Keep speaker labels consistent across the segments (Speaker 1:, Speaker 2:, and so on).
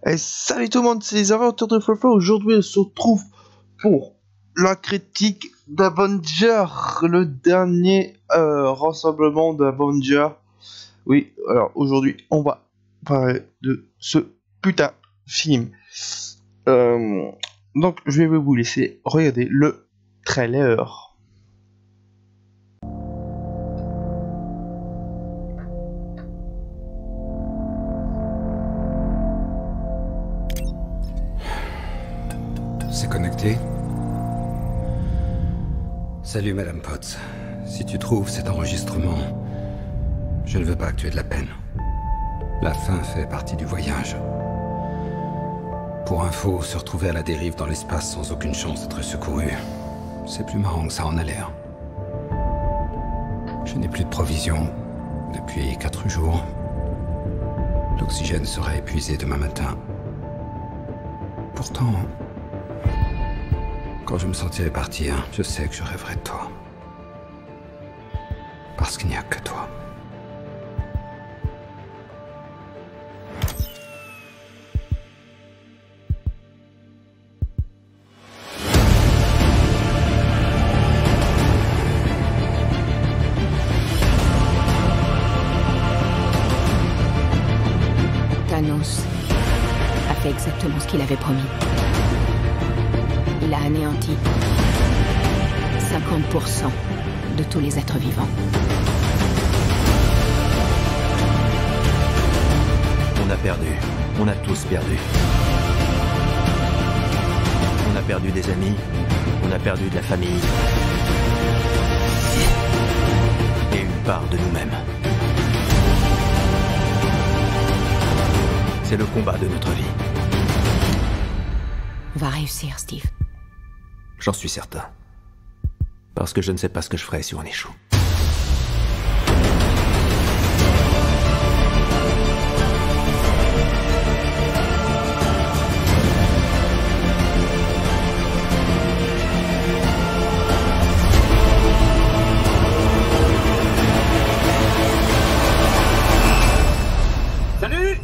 Speaker 1: Et salut tout le monde, c'est les aventures de Flo. Aujourd'hui, on se retrouve pour la critique d'Avengers, le dernier rassemblement d'Avengers. Oui, alors aujourd'hui, on va parler de ce putain de film. Donc, je vais vous laisser regarder le trailer.
Speaker 2: C'est connecté? Salut Madame Potts. Si tu trouves cet enregistrement, je ne veux pas que tu aies de la peine. La fin fait partie du voyage. Pour info, se retrouver à la dérive dans l'espace sans aucune chance d'être secouru, c'est plus marrant que ça en a l'air. Je n'ai plus de provisions depuis 4 jours. L'oxygène sera épuisé demain matin. Pourtant, quand je me sentirai partir, je sais que je rêverai de toi. Parce qu'il n'y a que toi.
Speaker 3: Thanos a fait exactement ce qu'il avait promis. Il a anéanti 50% de tous les êtres vivants.
Speaker 4: On a perdu. On a tous perdu. On a perdu des amis. On a perdu de la famille. Et une part de nous-mêmes. C'est le combat de notre vie.
Speaker 3: On va réussir, Steve.
Speaker 4: J'en suis certain. Parce que je ne sais pas ce que je ferais si on échoue.
Speaker 5: Salut,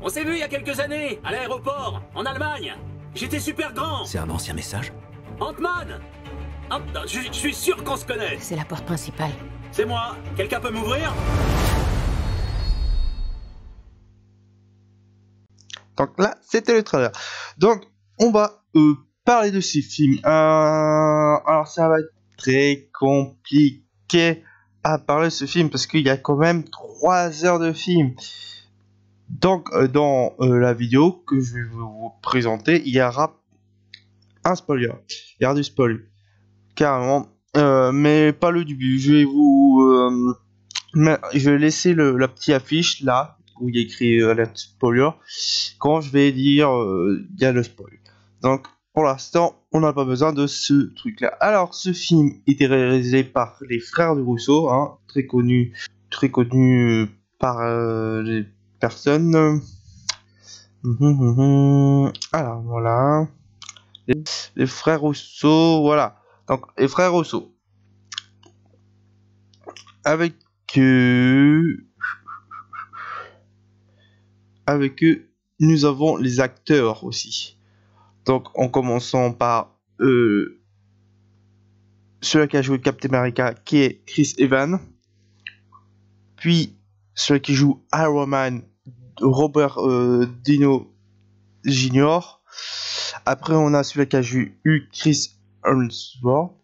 Speaker 5: On s'est vu il y a quelques années, à l'aéroport, en Allemagne. J'étais super grand.
Speaker 4: C'est un ancien message?
Speaker 5: Ant-Man. Je suis sûr qu'on se connaît.
Speaker 3: C'est la porte principale.
Speaker 5: C'est moi. Quelqu'un peut m'ouvrir?
Speaker 1: Donc là, c'était le trailer. Donc, on va parler de ces films. Alors, ça va être très compliqué à parler de ce film parce qu'il y a quand même 3 heures de film. Donc, dans la vidéo que je vais vous présenter, il y aura un spoiler. Il y aura du spoil, carrément, mais pas le début. Je vais vous, je vais laisser la petite affiche là où il y a écrit alert spoiler. Quand je vais dire, il y a le spoil. Donc, pour l'instant, on n'a pas besoin de ce truc-là. Alors, ce film était réalisé par les frères de Russo, hein, très connu par les personnes. Alors voilà, les frères Russo, voilà. Donc les frères Russo. Avec eux, nous avons les acteurs aussi. Donc en commençant par celui qui a joué Captain America, qui est Chris Evans. Puis celui qui joue Iron Man, Robert Dino Jr. Après, on a celui qui a joué Chris Hemsworth.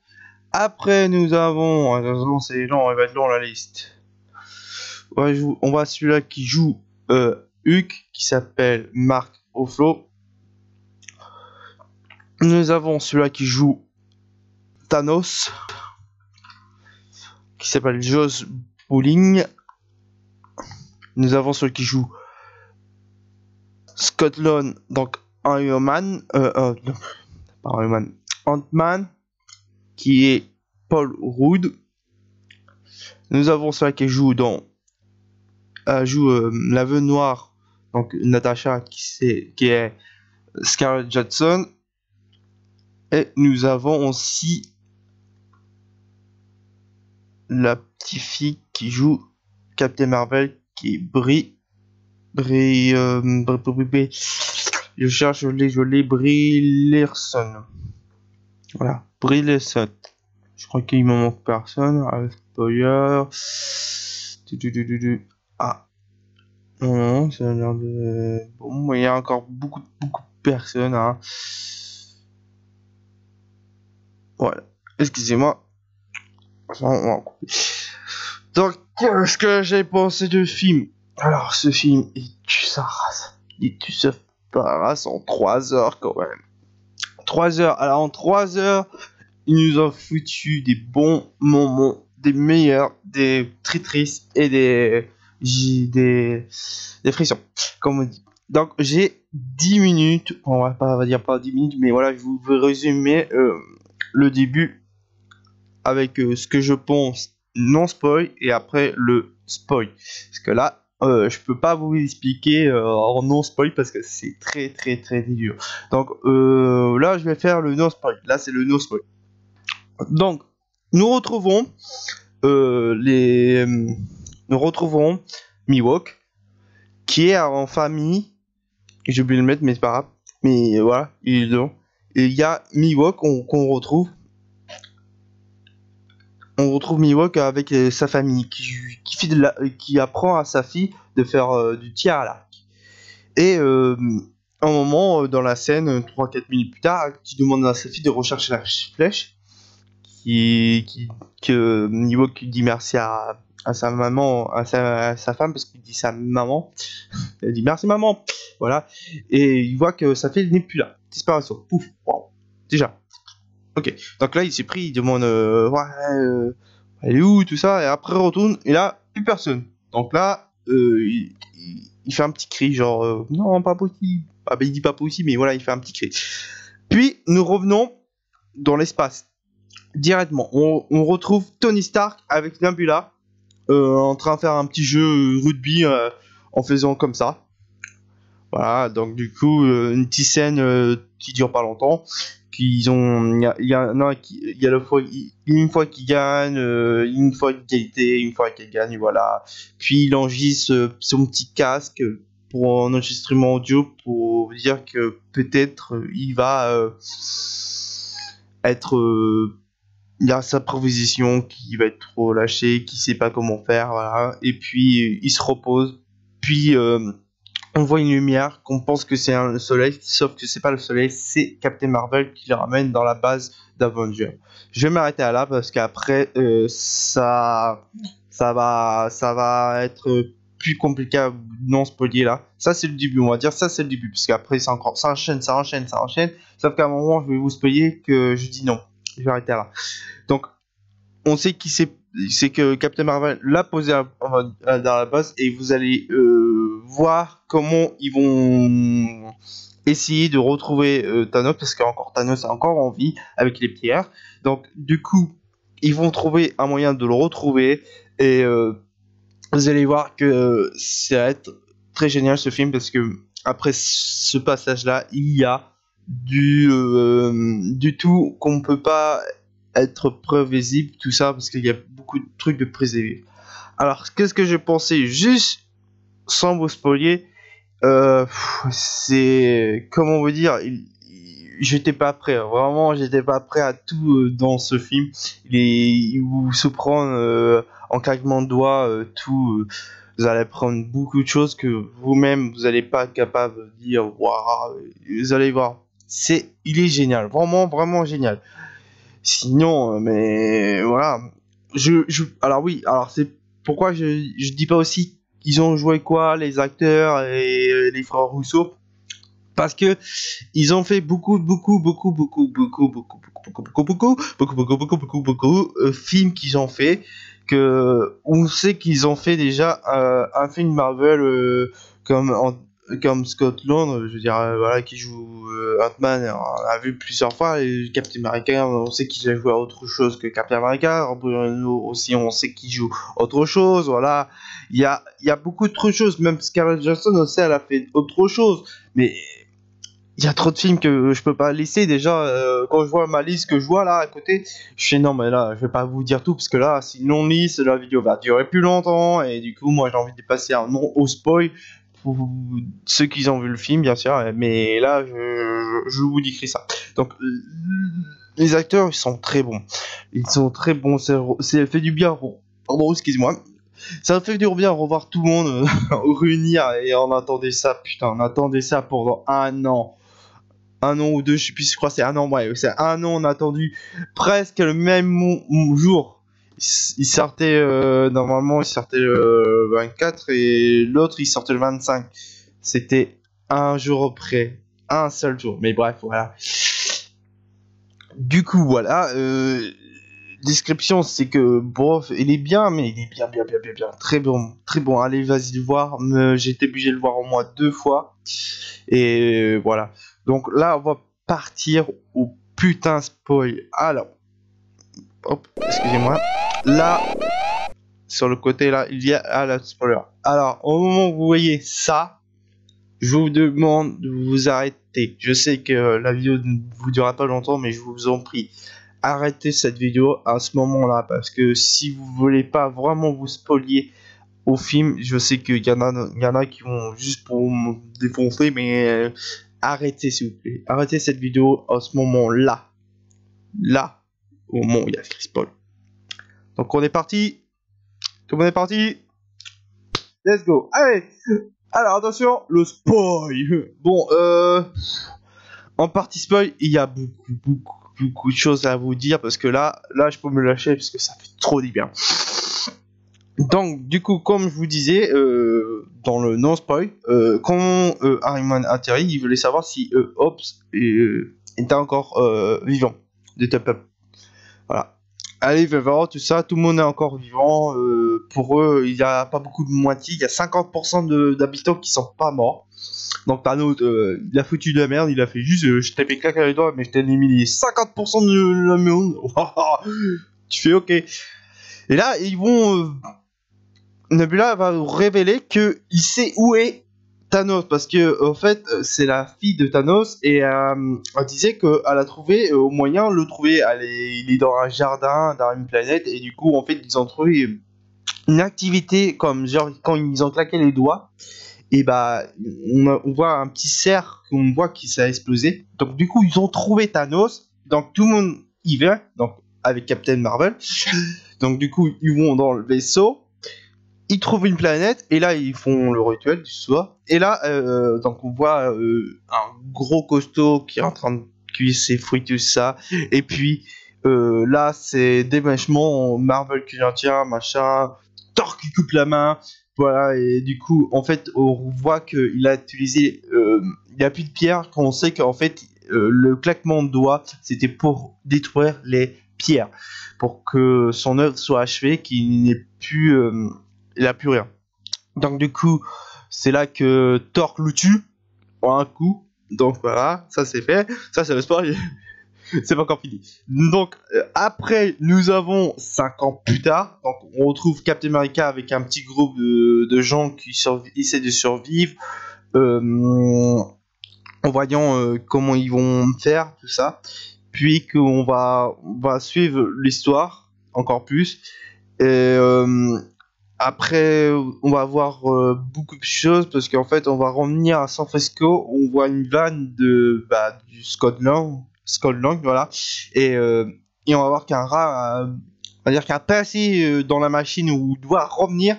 Speaker 1: Après, nous avons... Attention, c'est long, il va être long la liste. On va celui-là qui joue Hulk, qui s'appelle Mark Ruffalo. Nous avons celui-là qui joue Thanos, qui s'appelle Josh Brolin. Nous avons celui qui joue Scott Lang, donc Iron Man, pas Iron Man, Ant-Man, qui est Paul Rudd. Nous avons celui qui joue dans la Veuve Noire, donc Natasha, qui est Scarlett Johansson. Et nous avons aussi la petite fille qui joue Captain Marvel, qui est je cherche, je l'ai, Brie Larson. Voilà, Brie Larson. Je crois qu'il me manque personne. Spoiler. Ah. Non, ça a l'air de... Bon, il y a encore beaucoup de personnes, hein. Voilà. Excusez-moi. Donc, qu'est-ce que j'ai pensé de film? Alors, ce film, il tue sa race. Il tue sa race en 3 heures, quand même. 3 heures. Alors, en 3 heures, il nous a foutu des bons moments, des meilleurs, des tristes et des frictions, comme on dit. Donc, j'ai 10 minutes. On va dire pas 10 minutes, mais voilà, je vous vais résumer le début avec ce que je pense non spoil et après le spoil. Parce que là, je peux pas vous expliquer en non spoil parce que c'est très dur. Donc là, je vais faire le non spoil. Là, c'est le no spoil. Donc, nous retrouvons Mihawk qui est en famille. J'ai oublié de le mettre, mais c'est pas grave. Mais voilà, il est dedans. Et il y a Mihawk qu'on retrouve. On retrouve Mihawk avec sa famille qui apprend à sa fille de faire du tir à l'arc. Et un moment dans la scène, 3-4 minutes plus tard, qui demande à sa fille de rechercher la flèche, que Mihawk dit merci à sa maman, à sa femme, parce qu'il dit sa maman. Elle dit merci maman. Voilà. Et il voit que sa fille n'est plus là. Disparition. Pouf. Wow. Déjà. Ok, donc là il s'est pris, il demande elle est où, tout ça, et après il retourne, et là, plus personne. Donc là, il fait un petit cri, genre, non, pas possible. Ah ben il dit pas possible, mais voilà, il fait un petit cri. Puis, nous revenons dans l'espace, directement. On retrouve Tony Stark avec Nebula, en train de faire un petit jeu rugby, en faisant comme ça. Voilà, donc du coup, une petite scène qui dure pas longtemps. Il y a une fois qu'il gagne, une fois égalité, une fois qu'il gagne, voilà. Puis il enregistre son petit casque pour un enregistrement audio pour dire que peut-être il va il y a sa proposition qui va être relâchée, qui sait pas comment faire, voilà. Et puis il se repose, puis on voit une lumière qu'on pense que c'est le soleil, sauf que c'est pas le soleil, c'est Captain Marvel qui le ramène dans la base d'Avengers. Je vais m'arrêter là parce qu'après ça va être plus compliqué à non spoiler là. Ça c'est le début, on va dire ça c'est le début, parce qu'après ça enchaîne. Sauf qu'à un moment je vais vous spoiler que je dis non. Je vais arrêter là. Donc on sait qui c'est que Captain Marvel l'a posé dans la base et vous allez voir comment ils vont essayer de retrouver Thanos, parce qu'encore Thanos a encore en vie avec les pierres. Donc du coup ils vont trouver un moyen de le retrouver et vous allez voir que ça va être très génial ce film, parce que après ce passage là il y a du tout qu'on ne peut pas être prévisible, tout ça, parce qu'il y a beaucoup de trucs de prévisibles. Alors qu'est-ce que j'ai pensé, juste sans vous spoiler, c'est, comment vous dire, j'étais pas prêt, vraiment j'étais pas prêt à tout dans ce film. Il vous se prend en claquement de doigts tout, vous allez prendre beaucoup de choses que vous-même vous n'allez pas être capable de dire waouh, vous allez voir, il est génial, vraiment génial. Sinon mais voilà, alors c'est pourquoi je dis pas aussi ils ont joué quoi les acteurs et les frères Rousseau, parce que ils ont fait beaucoup films qu'ils ont fait, que on sait qu'ils ont fait déjà un film Marvel comme Scotland, je veux dire, voilà, qui joue Ant-Man, on a vu plusieurs fois, et Captain America, on sait qu'il a joué à autre chose que Captain America, aussi on sait qu'il joue autre chose, voilà, il y a beaucoup d'autres choses, même Scarlett Johansson aussi elle a fait autre chose, mais il y a trop de films que je peux pas laisser. Déjà, quand je vois ma liste que je vois là à côté, je fais non, mais là, je vais pas vous dire tout parce que là, si non liste, la vidéo va durer plus longtemps. Et du coup, moi, j'ai envie de passer un non au spoil pour ceux qui ont vu le film, bien sûr. Mais là, je vous décris ça. Donc, les acteurs, ils sont très bons. Ils sont très bons. Ça fait du bien. Pardon, excuse-moi. Ça fait du bien revoir tout le monde réunir et on attendait ça, putain, on attendait ça pendant un an. Un an ou deux, je sais plus, je crois que c'est un an, ouais, c'est un an, on a attendu presque le même jour. Il sortait, normalement, il sortait le 24 et l'autre, il sortait le 25. C'était un jour près, un seul jour, mais bref, voilà. Du coup, voilà, description, c'est que bof, il est bien, mais il est bien, très bon. Allez, vas-y le voir. J'ai été obligé de le voir au moins 2 fois. Et voilà. Donc là, on va partir au putain spoil. Alors, hop, excusez-moi. Là, sur le côté là, il y a la spoiler. Alors, au moment où vous voyez ça, je vous demande de vous arrêter. Je sais que la vidéo ne vous durera pas longtemps, mais je vous en prie. Arrêtez cette vidéo à ce moment-là parce que si vous voulez pas vraiment vous spolier au film, je sais qu'il y en a qui vont juste pour me défoncer, mais arrêtez s'il vous plaît. Arrêtez cette vidéo à ce moment-là. Là, au moment où il y a Chris Paul. Donc on est parti. Tout le monde est parti. Let's go. Allez. Alors attention, le spoil. Bon, en partie spoil, il y a beaucoup de choses à vous dire parce que là je peux me lâcher parce que ça fait trop du bien. Donc du coup, comme je vous disais dans le non spoil, quand Harriman atterrit, il voulait savoir si Hobbs était encore vivant de Top Up. Voilà. Allez, vivant, tout ça, tout le monde est encore vivant. Pour eux, il n'y a pas beaucoup de moitié, il y a 50% d'habitants qui sont pas morts. Donc Thanos, il a foutu de la merde, il a fait juste, je t'ai fait claquer les doigts, mais je t'ai éliminé 50% de la monde. Tu fais ok. Et là, ils vont... Nebula va révéler que il sait où est Thanos, parce que en fait, c'est la fille de Thanos, et elle disait qu'elle a trouvé au moyen de le trouver. Il est dans un jardin, dans une planète, et du coup, en fait, ils ont trouvé une activité comme genre quand ils ont claqué les doigts. Et bah, on voit un petit cerf qu'on voit qui s'est explosé. Donc du coup, ils ont trouvé Thanos. Donc tout le monde y va. Donc avec Captain Marvel. Donc du coup, ils vont dans le vaisseau. Ils trouvent une planète et là ils font le rituel du soir. Et là, donc on voit un gros costaud qui est en train de cuire ses fruits tout ça. Et puis là, c'est déménagement Marvel qui vient tiens machin. Thor qui coupe la main. Voilà, et du coup, en fait, on voit qu'il a utilisé... il n'y a plus de pierre, quand on sait qu'en fait, le claquement de doigts, c'était pour détruire les pierres. Pour que son œuvre soit achevée, qu'il n'ait plus... il n'a plus rien. Donc du coup, c'est là que Thor le tue, en un coup. Donc voilà, ça c'est fait. Ça c'est le spoil. C'est pas encore fini. Donc après, nous avons 5 ans plus tard. Donc on retrouve Captain America avec un petit groupe de gens qui essaient de survivre, en voyant comment ils vont faire tout ça. Puis qu'on va suivre l'histoire encore plus. Et après, on va voir beaucoup de choses parce qu'en fait, on va revenir à San Francisco. On voit une vanne du Scott Lang, voilà, et on va voir qu'un rat, on va dire qu'un passé dans la machine où il doit revenir,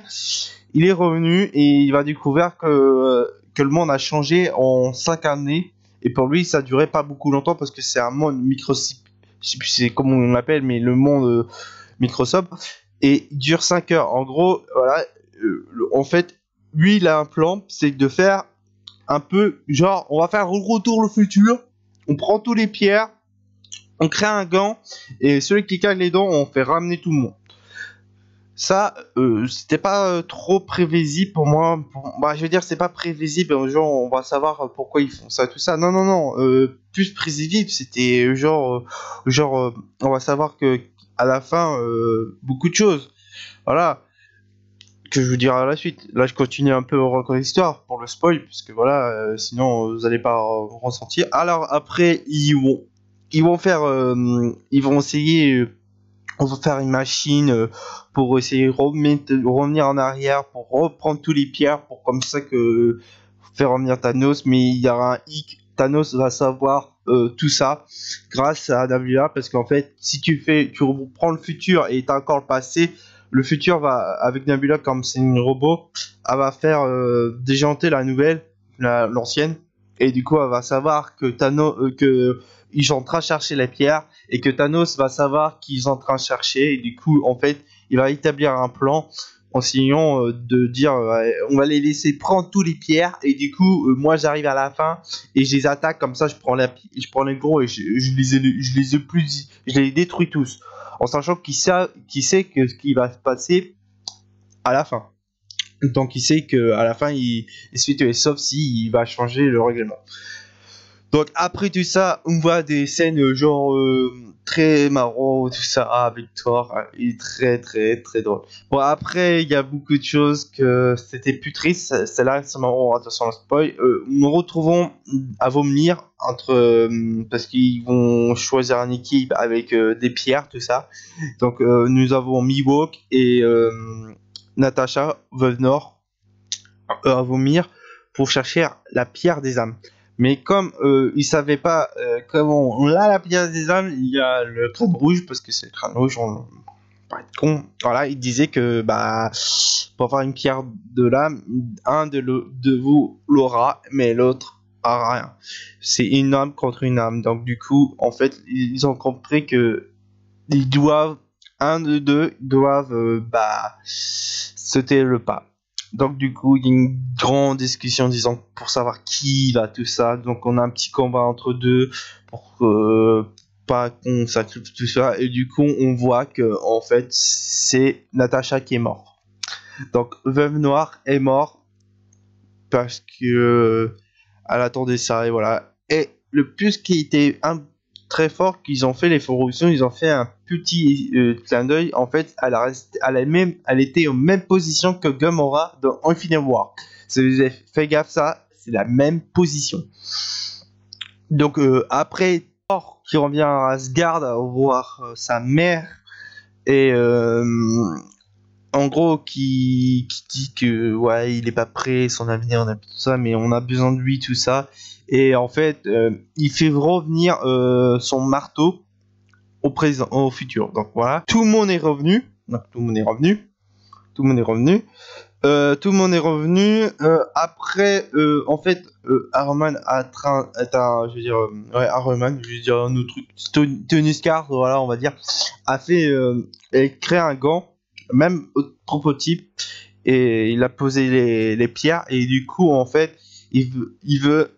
Speaker 1: il est revenu et il va découvrir que le monde a changé en 5 années. Et pour lui, ça durait pas beaucoup longtemps parce que c'est un monde Microsoft, je sais plus c'est comment on l'appelle, mais le monde Microsoft. Et il dure 5 heures. En gros, voilà, en fait, lui, il a un plan, c'est de faire un peu, genre, on va faire un retour le futur, on prend tous les pierres, on crée un gant, et celui qui casse les dents, on fait ramener tout le monde. Ça, c'était pas trop prévisible pour moi. Je veux dire, c'est pas prévisible, genre, on va savoir pourquoi ils font ça, tout ça. Non, plus prévisible, c'était genre, on va savoir que à la fin, beaucoup de choses. Voilà. que je vous dirai à la suite. Là, je continue un peu encore l'histoire pour le spoil, puisque voilà, sinon vous allez pas ressentir. Alors après, ils vont faire, ils vont essayer, on va faire une machine pour essayer de revenir en arrière, pour reprendre tous les pierres, pour comme ça que faire revenir Thanos. Mais il y aura un hic. Thanos va savoir tout ça grâce à Nebula, parce qu'en fait, si tu reprends le futur et t'as encore le passé. Le futur va, avec Nebula, comme c'est une robot, elle va faire déjanter la nouvelle, l'ancienne, et du coup, elle va savoir que ils sont en train de chercher la pierre, et que Thanos va savoir qu'ils sont en train de chercher, et du coup, en fait, il va établir un plan en signant de dire on va les laisser prendre tous les pierres, et du coup, moi j'arrive à la fin et je les attaque comme ça, je prends les gros et je les détruis tous. En sachant qu'il sait que ce qui va se passer à la fin. Donc il sait qu'à la fin, il se fait tuer, sauf s'il va changer le règlement. Donc après tout ça, on voit des scènes genre très marrant, tout ça avec Thor, et très très très drôle. Bon, après, il y a beaucoup de choses que c'était plus triste, c'est là, c'est marrant, attention à spoil. Nous retrouvons à vomir parce qu'ils vont choisir une équipe avec des pierres, tout ça. Donc nous avons Mihawk et Natasha, Veuve Nord, à vomir pour chercher la pierre des âmes. Mais comme ils savaient pas comment on a la pierre des âmes, il y a le crâne rouge, parce que c'est le crâne rouge, on va être con. Voilà, il disait que pour avoir une pierre de l'âme, un de vous l'aura, mais l'autre a rien. C'est une âme contre une âme. Donc du coup, en fait, ils ont compris que un de deux doivent sauter le pas. Donc du coup, il y a une grande discussion disant pour savoir qui va tout ça. Donc on a un petit combat entre deux pour pas qu'on sacrifie tout ça. Et du coup, on voit que en fait, c'est Natasha qui est morte. Donc Veuve Noire est morte parce que elle attendait ça, et voilà. Et le plus qui était très fort qu'ils ont fait, les Forousson, ils ont fait un petit clin d'œil. En fait, elle était en même position que Gamora dans Infinity War. Si vous avez fait gaffe, ça, c'est la même position. Donc après, Thor qui revient à Asgard à voir sa mère, et en gros qui dit que ouais, il est pas prêt, son avenir, on a tout ça, mais on a besoin de lui, tout ça. Et en fait, il fait revenir son marteau au futur. Donc voilà, tout le monde est revenu. Après, en fait, Iron Man un autre truc. Tony Stark, voilà, on va dire, a créé un gant, même prototype, et il a posé les pierres, et du coup, en fait, il veut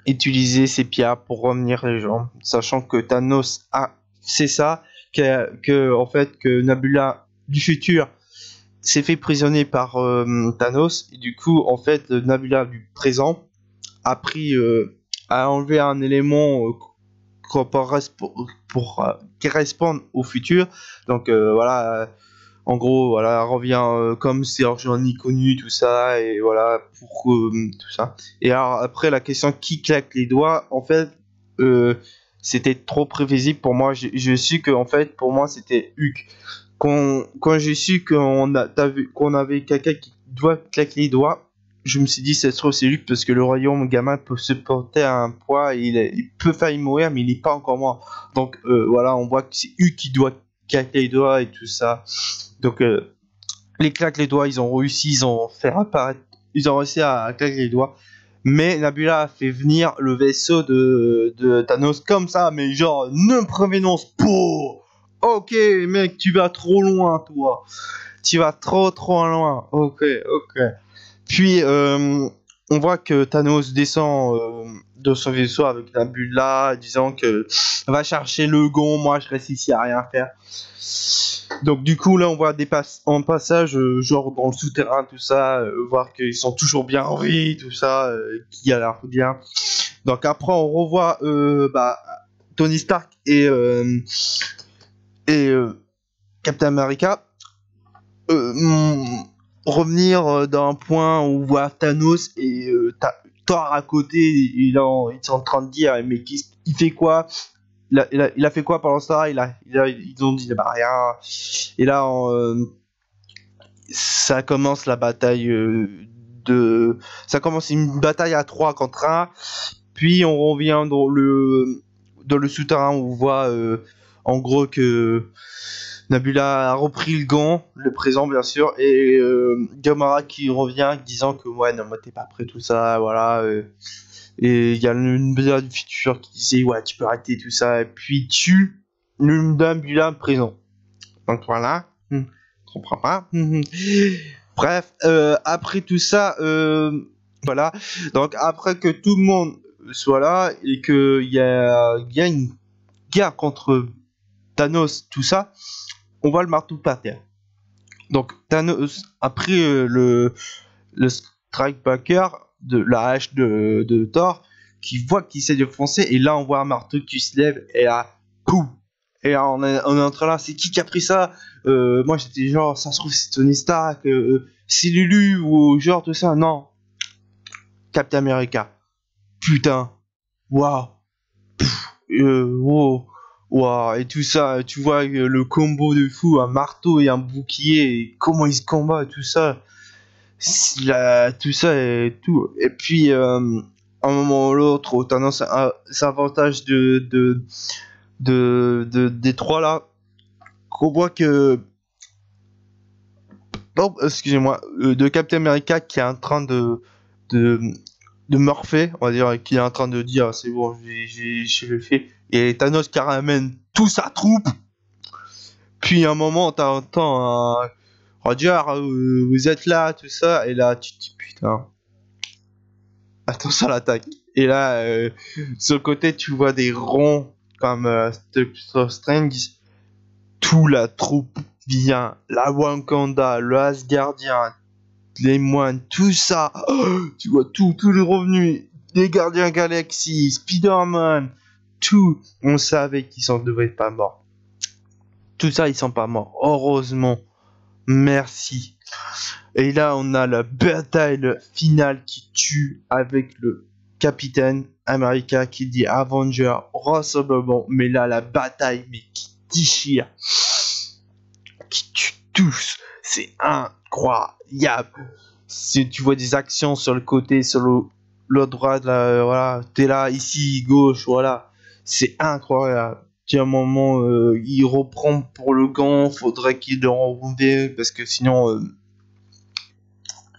Speaker 1: utiliser ces pierres pour revenir les gens, sachant que Thanos c'est ça, que Nebula du futur s'est fait prisonnier par Thanos, et du coup en fait Nebula du présent a enlevé un élément qui correspond au futur. Donc voilà. En gros, voilà, elle revient comme Serge Johnny connu, tout ça, et voilà, pour tout ça. Et alors, après, la question qui claque les doigts, en fait, c'était trop prévisible pour moi. J'ai su que, en fait, pour moi, c'était Hulk. Quand j'ai su qu'on avait quelqu'un qui doit claquer les doigts, je me suis dit, c'est Hulk, parce que le royaume gamin peut se porter à un poids, et il peut faillir mourir, mais il n'est pas encore mort. Donc, voilà, on voit que c'est Hulk qui doit claquer les doigts et tout ça. Donc les claques les doigts, ils ont réussi à claquer les doigts, mais Nebula a fait venir le vaisseau de Thanos comme ça, mais genre non prévenance pour. Ok mec, tu vas trop loin, toi, tu vas trop loin. Ok. Puis on voit que Thanos descend de son vaisseau avec Nebula, disant que va chercher le gond, moi je reste ici à rien faire. Donc du coup là on voit en passage genre dans le souterrain, tout ça, voir qu'ils sont toujours bien en vie, tout ça, qui a l'air bien. Donc après on revoit Tony Stark et Captain America revenir d'un point où on voit Thanos et t'as Thor à côté, il est en train de dire mais il fait quoi, il a fait quoi pendant ça, ils ont dit bah rien, et là ça commence la bataille ça commence une bataille à 3 contre 1, puis on revient dans le souterrain où on voit en gros que Nebula a repris le gant, le présent bien sûr, et Gamora qui revient disant que ouais non moi t'es pas prêt tout ça, voilà, et il y a une Nebula du futur qui disait ouais tu peux arrêter tout ça, et puis tue le Nebula présent. Donc voilà, je comprends pas. Bref, après tout ça, voilà, donc après que tout le monde soit là et que il y a une guerre contre Thanos, tout ça, on voit le marteau par terre. Donc Thanos a pris le Strikebreaker de la hache de Thor, qui voit qu'il s'est défoncé, et là on voit un marteau qui se lève, et là, poum. Et là, on est en train là, c'est qui a pris ça? Moi j'étais genre, ça se trouve c'est Tony Stark, c'est Lulu, ou genre tout ça, non. Captain America. Putain. Waouh. Wow. Wow, et tout ça, tu vois le combo de fou, un marteau et un bouclier, et comment ils se combattent, tout ça, tout ça et tout. Et puis, un moment ou l'autre, Thanos s'avantage des trois là, qu'on voit que, oh, excusez-moi, de Captain America qui est en train de morpher, on va dire, qui est en train de dire c'est bon, j'ai le fait, et Thanos qui ramène toute sa troupe. Puis à un moment t'entends un Roger, vous êtes là, tout ça, et là tu te dis putain, attention à l'attaque. Et là sur le côté tu vois des ronds comme Doctor Strange, toute la troupe vient, la Wakanda, le Asgardien, les moines, tout ça, tu vois tous les revenus, les Gardiens Galaxy, Spider-Man, tout, on savait qu'ils ne devaient pas morts. Tout ça, ils sont pas morts. Heureusement. Merci. Et là, on a la bataille finale qui tue avec le Capitaine America qui dit Avenger, rassemblement. Mais là, la bataille, mais qui déchire. Qui tue tous. C'est incroyable. Tu vois des actions sur le côté, sur le droit, là, voilà. T'es là, ici, gauche, voilà. C'est incroyable. À un moment, il reprend pour le gant, faudrait qu'il le renvoie, parce que sinon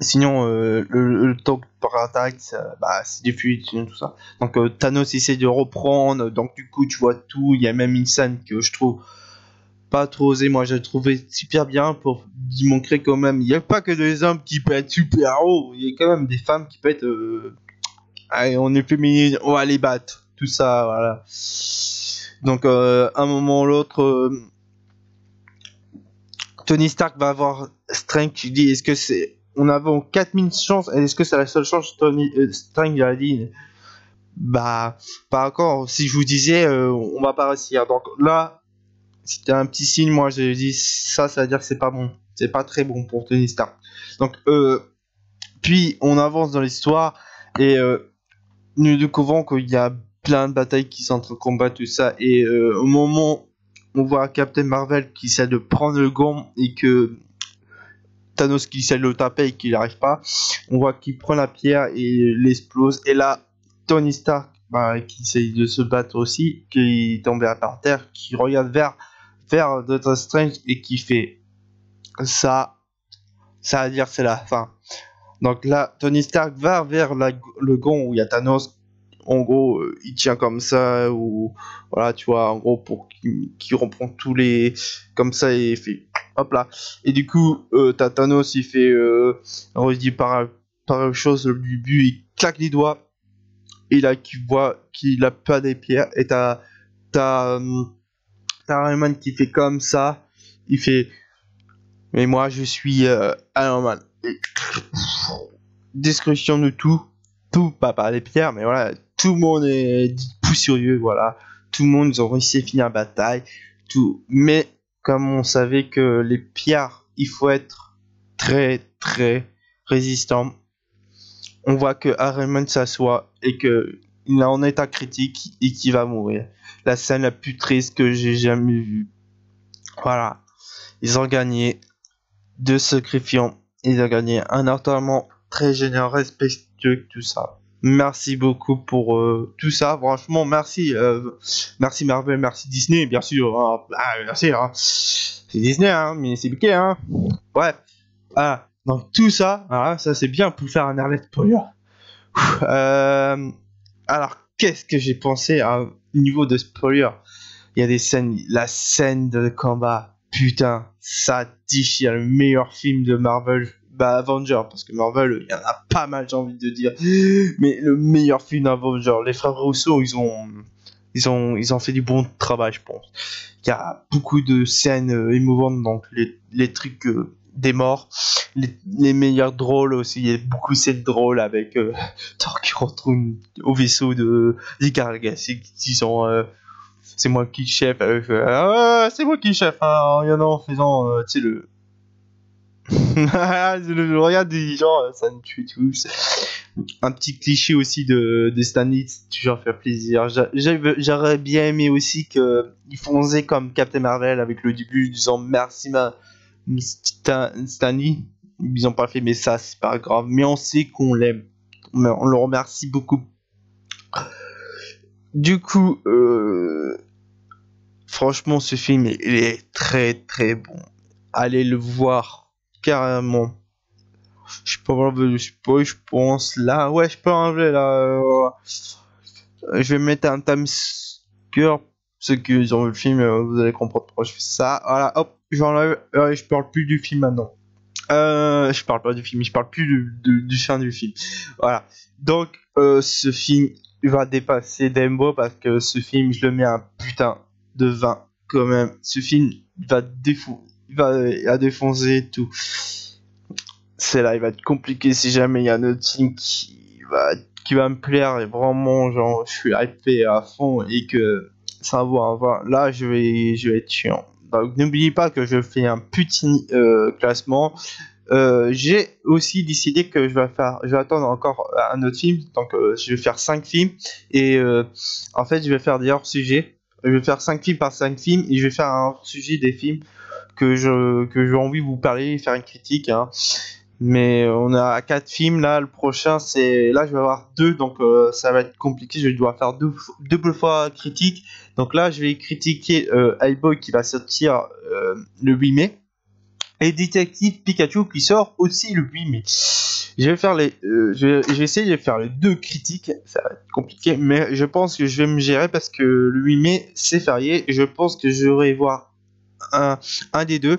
Speaker 1: le temps par attaque, c'est des fuites, tout ça. Donc Thanos essaie de reprendre, donc du coup tu vois tout, il y a même une scène que je trouve pas trop osée, moi j'ai trouvé super bien, pour y montrer quand même, il n'y a pas que des hommes qui peuvent être super héros, il y a quand même des femmes qui peuvent être allez, on est féminine, on va les battre, tout ça, voilà. Donc un moment ou l'autre, Tony Stark va avoir Strange qui dit est-ce que c'est, on avait 4000 chances, est-ce que c'est la seule chance? Strange a dit bah pas encore, si je vous disais on va pas réussir. Donc là c'était un petit signe, moi j'ai dit ça veut dire que c'est pas bon, c'est pas très bon pour Tony Stark. Donc puis on avance dans l'histoire et nous découvrons qu'il y a plein de batailles qui sont en train de combattre, tout ça, et au moment où on voit Captain Marvel qui essaie de prendre le gant et que Thanos qui essaie de le taper et qu'il n'arrive pas, on voit qu'il prend la pierre et l'explose, et là Tony Stark qui essaie de se battre aussi, qui est tombé par terre, qui regarde vers Doctor Strange et qui fait ça veut dire c'est la fin. Donc là Tony Stark va vers le gant où il y a Thanos. En gros, il tient comme ça, ou voilà, tu vois, en gros, pour qu'il reprend tous les. Comme ça, et il fait. Hop là. Et du coup, t'as Thanos, il fait. Il dit par chose, le début, il claque les doigts. Et là, tu vois qu'il a pas des pierres. Et t'as Iron Man qui fait comme ça. Il fait. Mais moi, je suis Iron Man. Et... Description de tout. Tout, pas par les pierres, mais voilà. Tout le monde est poussiéreux, voilà. Tout le monde, ils ont réussi à finir la bataille. Tout. Mais, comme on savait que les pierres, il faut être très très résistant. On voit que Iron s'assoit et que il est en état critique et qu'il va mourir. La scène la plus triste que j'ai jamais vue. Voilà. Ils ont gagné 2 sacrifiants. Ils ont gagné un enterrement très généreux, respectueux, tout ça. Merci beaucoup pour tout ça. Franchement, merci. Merci Marvel, merci Disney, bien sûr. Hein. Ah, merci. Hein. C'est Disney, hein, mais c'est piqué. Hein. Bref. Ah, donc tout ça, voilà, ça c'est bien pour faire un alert spoiler. Alors, qu'est-ce que j'ai pensé au niveau de spoiler? Il y a des scènes, la scène de combat, putain, ça déchire, le meilleur film de Marvel, Avenger, parce que Marvel, il y en a pas mal, j'ai envie de dire, mais le meilleur film d'Avenger, les frères Rousseau, ils ont fait du bon travail, je pense. Il y a beaucoup de scènes émouvantes, donc les trucs des morts, les meilleurs drôles aussi, il y a beaucoup de scènes drôles avec Thor qui retourne au vaisseau de Icar Legacy, qui sont c'est moi qui chef, c'est moi qui chef, hein, il y en a en faisant, tu sais, regarde des gens, ça me tue tous. Un petit cliché aussi de Stanley, c'est toujours faire plaisir. J'aurais bien aimé aussi qu'ils faisaient comme Captain Marvel avec le début disant merci Stanley. Ils ont pas fait, mais ça c'est pas grave. Mais on sait qu'on l'aime. On le remercie beaucoup. Du coup, franchement, ce film il est très très bon. Allez le voir carrément. Je peux enlever le spoil, je pense là. Ouais, je peux enlever là. Je vais mettre un timescale. Ceux qui ont vu le film, vous allez comprendre pourquoi je fais ça. Voilà, hop, j'enlève. Je parle plus du film maintenant. Je parle pas du film, je parle plus du fin du film. Voilà. Donc, ce film va dépasser Dembo parce que ce film, je le mets un putain de 20 quand même. Ce film va défoncer tout. C'est là, il va être compliqué si jamais il y a un autre film qui va me plaire et vraiment, genre, je suis hypé à fond et que ça va avoir. Là, je vais être chiant. Donc, n'oubliez pas que je fais un petit classement. J'ai aussi décidé que je vais attendre encore un autre film. Donc, je vais faire 5 films et en fait, je vais faire des hors-sujets. Je vais faire 5 films par 5 films et je vais faire un hors-sujet des films que j'ai envie de vous parler, faire une critique. Hein. Mais on a 4 films là, le prochain c'est là je vais avoir 2 donc ça va être compliqué, je dois faire deux fois critique. Donc là je vais critiquer Hellboy qui va sortir le 8 mai et Détective Pikachu qui sort aussi le 8 mai. Je vais faire je vais essayer de faire les 2 critiques, ça va être compliqué mais je pense que je vais me gérer parce que le 8 mai c'est férié et je pense que je vais voir un des 2.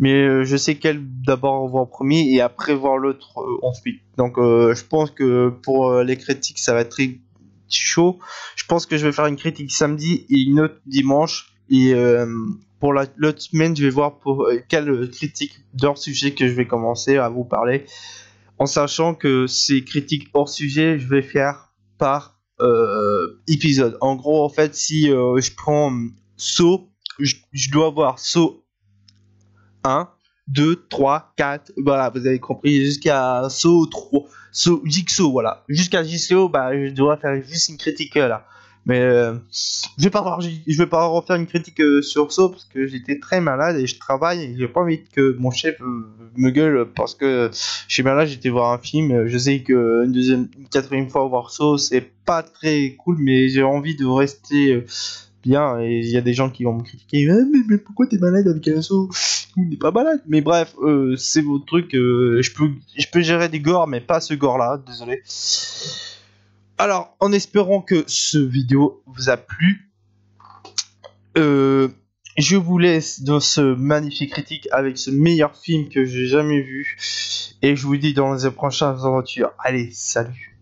Speaker 1: Mais je sais quel d'abord voir en premier et après voir l'autre ensuite. Donc je pense que pour les critiques ça va être très chaud. Je pense que je vais faire une critique samedi et une autre dimanche. Et pour l'autre semaine je vais voir pour quelle critique d'hors sujet que je vais commencer à vous parler. En sachant que ces critiques hors sujet je vais faire par épisode. En gros en fait si je prends Saw, je dois voir Saw 1, 2, 3, 4, voilà, vous avez compris, jusqu'à Saw 3, Jigsaw, voilà, jusqu'à Jigsaw, je dois faire juste une critique là, mais je vais pas refaire une critique sur Saw parce que j'étais très malade et je travaille et j'ai pas envie que mon chef me gueule parce que je suis malade, j'étais voir un film, je sais que une quatrième fois voir Saw c'est pas très cool, mais j'ai envie de rester bien et il y a des gens qui vont me critiquer mais pourquoi t'es malade avec un Saw? On n'est pas malade, mais bref, c'est votre truc. Je peux gérer des gores, mais pas ce gore-là, désolé. Alors, en espérant que ce vidéo vous a plu, je vous laisse dans ce magnifique critique avec ce meilleur film que j'ai jamais vu, et je vous dis dans les prochaines aventures. Allez, salut.